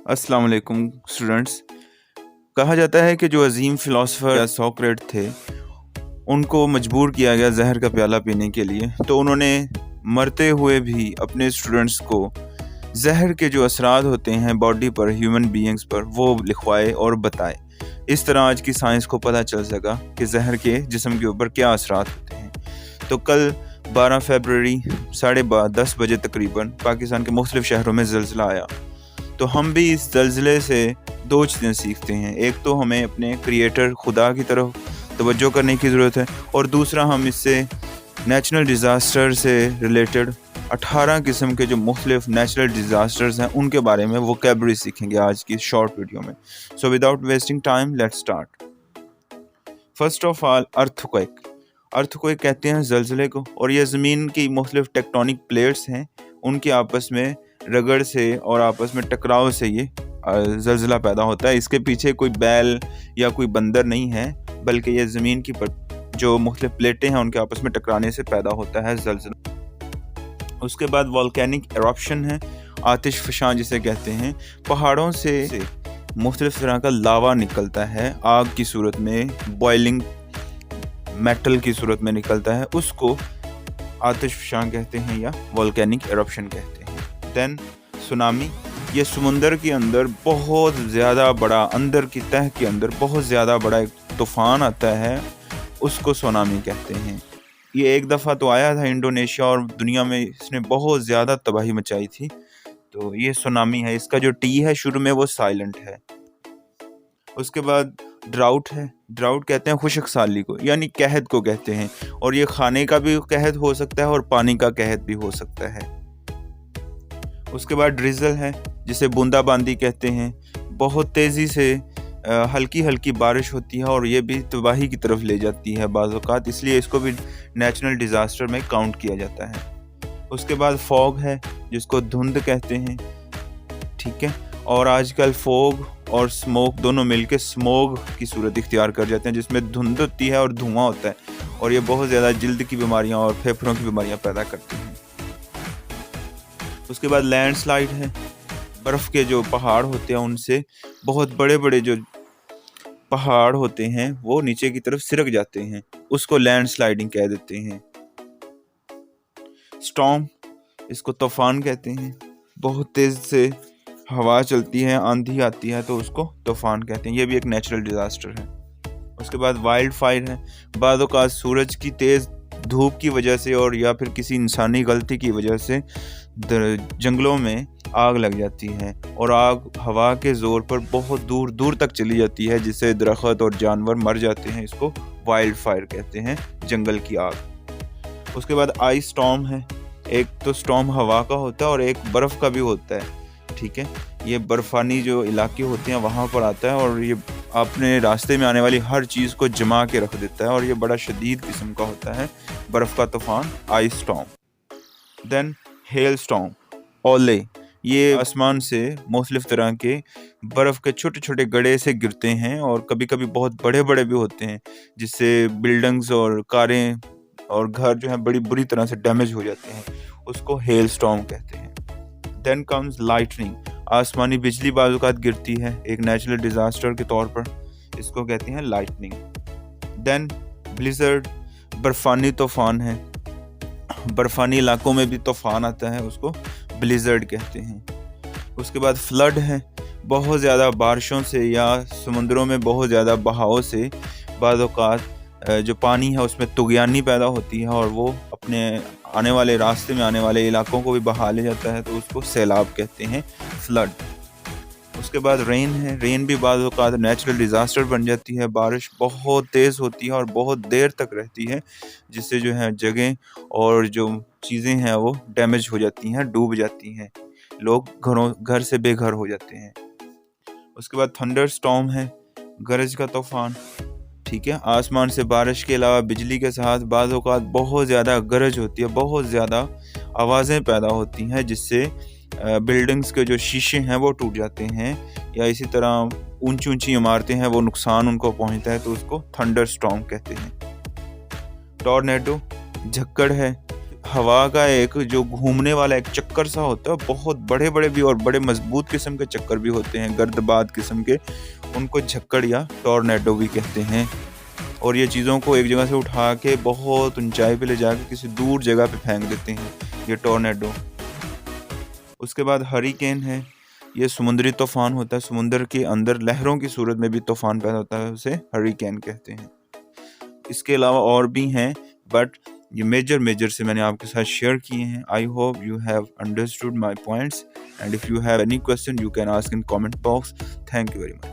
अस्सलाम वालेकुम स्टूडेंट्स। कहा जाता है कि जो अजीम फ़िलासफ़र या सोक्रेट थे, उनको मजबूर किया गया जहर का प्याला पीने के लिए, तो उन्होंने मरते हुए भी अपने स्टूडेंट्स को जहर के जो असरात होते हैं बॉडी पर, ह्यूमन बीइंग्स पर, वो लिखवाए और बताए। इस तरह आज की साइंस को पता चल सका कि जहर के जिस्म के ऊपर क्या असरात होते हैं। तो कल 12 फरवरी 10:30 बजे तकरीबन पाकिस्तान के मुख्तलिफ शहरों में ज़लज़ला आया। तो हम भी इस ज़लज़ले से दो चीज़ें सीखते हैं। एक तो हमें अपने क्रिएटर खुदा की तरफ तवज्जो करने की ज़रूरत है, और दूसरा हम इससे नेचुरल डिज़ास्टर से रिलेटेड 18 किस्म के जो मुख्तलिफ नेचुरल डिज़ास्टर्स हैं उनके बारे में वोकैबुलरी सीखेंगे आज की शॉर्ट वीडियो में। So without wasting time let's start. First of all, earthquake कहते हैं ज़लज़ले को, और ये ज़मीन की मुख्तलिफ टेक्टोनिक प्लेट्स हैं, उनके आपस में रगड़ से और आपस में टकराव से ये ज़लज़ला पैदा होता है। इसके पीछे कोई बैल या कोई बंदर नहीं है, बल्कि ये ज़मीन की जो मुख्तलिफ प्लेटें हैं उनके आपस में टकराने से पैदा होता है ज़लज़ला। उसके बाद वोल्केनिक एरप्शन है, आतिश फ़शां जिसे कहते हैं। पहाड़ों से मुख्तलिफ तरह का लावा निकलता है, आग की सूरत में, बॉइलिंग मेटल की सूरत में निकलता है, उसको आतिश फ़शां कहते हैं या वोल्केनिक एरप्शन कहते हैं। देन सुनामी, ये समुंदर के अंदर बहुत ज़्यादा बड़ा, अंदर की तह के अंदर बहुत ज़्यादा बड़ा एक तूफ़ान आता है, उसको सुनामी कहते हैं। ये एक दफ़ा तो आया था इंडोनेशिया और दुनिया में इसने बहुत ज़्यादा तबाही मचाई थी। तो ये सुनामी है, इसका जो टी है शुरू में वो साइलेंट है। उसके बाद ड्राउट है, ड्राउट कहते हैं खुश्क साली को, यानी कहत को कहते हैं, और ये खाने का भी कहत हो सकता है और पानी का कहत भी हो सकता है। उसके बाद ड्रिज़ल है, जिसे बूंदाबांदी कहते हैं। बहुत तेज़ी से हल्की हल्की बारिश होती है और ये भी तबाही की तरफ ले जाती है बाज़ औक़ात, इसलिए इसको भी नेचुरल डिज़ास्टर में काउंट किया जाता है। उसके बाद फॉग है, जिसको धुंध कहते हैं, ठीक है। और आजकल फॉग और स्मोक दोनों मिलकर स्मोग की सूरत इख्तियार कर जाते हैं, जिसमें धुंध होती है और धुआं होता है, और ये बहुत ज़्यादा जल्द की बीमारियां और फेफड़ों की बीमारियां पैदा करती हैं। उसके बाद लैंडस्लाइड है, बर्फ़ के जो पहाड़ होते हैं उनसे बहुत बड़े बड़े जो पहाड़ होते हैं वो नीचे की तरफ सिरक जाते हैं, उसको लैंडस्लाइडिंग कह देते हैं। स्टॉर्म, इसको तूफ़ान कहते हैं। बहुत तेज़ से हवा चलती है, आंधी आती है, तो उसको तूफ़ान कहते हैं। ये भी एक नेचुरल डिज़ास्टर है। उसके बाद वाइल्ड फायर है, बाद औक़ात सूरज की तेज़ धूप की वजह से और या फिर किसी इंसानी गलती की वजह से जंगलों में आग लग जाती है, और आग हवा के ज़ोर पर बहुत दूर दूर तक चली जाती है, जिससे दरख्त और जानवर मर जाते हैं। इसको वाइल्ड फायर कहते हैं, जंगल की आग। उसके बाद आइस स्टॉर्म है, एक तो स्टॉर्म हवा का होता है और एक बर्फ़ का भी होता है, ठीक है। ये बर्फ़ानी जो इलाके होते हैं वहाँ पर आता है, और ये अपने रास्ते में आने वाली हर चीज़ को जमा के रख देता है, और ये बड़ा शदीद किस्म का होता है बर्फ़ का तूफ़ान, ice storm. Then hail storm, ओले, ये आसमान से मुख्तलिफ तरह के बर्फ़ के छोटे छोटे गड़े से गिरते हैं, और कभी कभी बहुत बड़े बड़े भी होते हैं, जिससे बिल्डिंग्स और कारें और घर जो हैं बड़ी बुरी तरह से डैमेज हो जाते हैं, उसको हेल स्टॉर्म कहते हैं। देन कम्स लाइटनिंग, आसमानी बिजली बाज़ औक़ात गिरती है एक नेचुरल डिज़ास्टर के तौर पर, इसको कहते हैं लाइटनिंग। देन ब्लिज़र्ड, बर्फ़ानी तूफ़ान है, बर्फ़ानी इलाकों में भी तूफ़ान आता है, उसको ब्लिज़र्ड कहते हैं। उसके बाद फ्लड है, बहुत ज़्यादा बारिशों से या समुद्रों में बहुत ज़्यादा बहाव से बाज़ औक़ात जो पानी है उसमें तुग़यानी पैदा होती है, और वो अपने आने वाले रास्ते में आने वाले इलाकों को भी बहा ले जाता है, तो उसको सैलाब कहते हैं, फ्लड। उसके बाद रेन है, रेन भी बाज़ औक़ात नेचुरल डिज़ास्टर बन जाती है। बारिश बहुत तेज़ होती है और बहुत देर तक रहती है, जिससे जो है जगह और जो चीज़ें हैं वो डैमेज हो जाती हैं, डूब जाती हैं, लोग घर से बेघर हो जाते हैं। उसके बाद थंडर स्टॉर्म है, गरज का तूफ़ान, ठीक है। आसमान से बारिश के अलावा बिजली के साथ बाज़ औक़ात बहुत ज़्यादा गरज होती है, बहुत ज़्यादा आवाज़ें पैदा होती हैं, जिससे बिल्डिंग्स के जो शीशे हैं वो टूट जाते हैं, या इसी तरह ऊंची ऊंची इमारतें हैं वो नुकसान उनको पहुंचता है, तो उसको थंडर स्टॉर्म कहते हैं। टॉर्नेडो, झक्कड़ है, ہوا کا ایک جو گھومنے والا ایک چکر سا ہوتا ہے, بہت بڑے بڑے بھی اور بڑے مضبوط قسم کے چکر بھی ہوتے ہیں, گردباد قسم کے, ان کو جھکڑ یا ٹورنیڈو بھی کہتے ہیں. اور یہ چیزوں کو ایک جگہ سے اٹھا کے بہت اونچائی پہ لے جا کے کسی دور جگہ پہ پھینک دیتے ہیں, یہ ٹورنیڈو. اس کے بعد ہریکین ہے, یہ سمندری طوفان ہوتا ہے, سمندر کے اندر لہروں کی صورت میں بھی طوفان پیدا ہوتا ہے, اسے ہریکین کہتے ہیں. اس کے علاوہ اور بھی ہیں, بٹ یہ میجر سے میں نے آپ کے ساتھ شیئر کیے ہیں. I hope you have understood my points, and if you have any question you can ask in comment box. Thank you very much.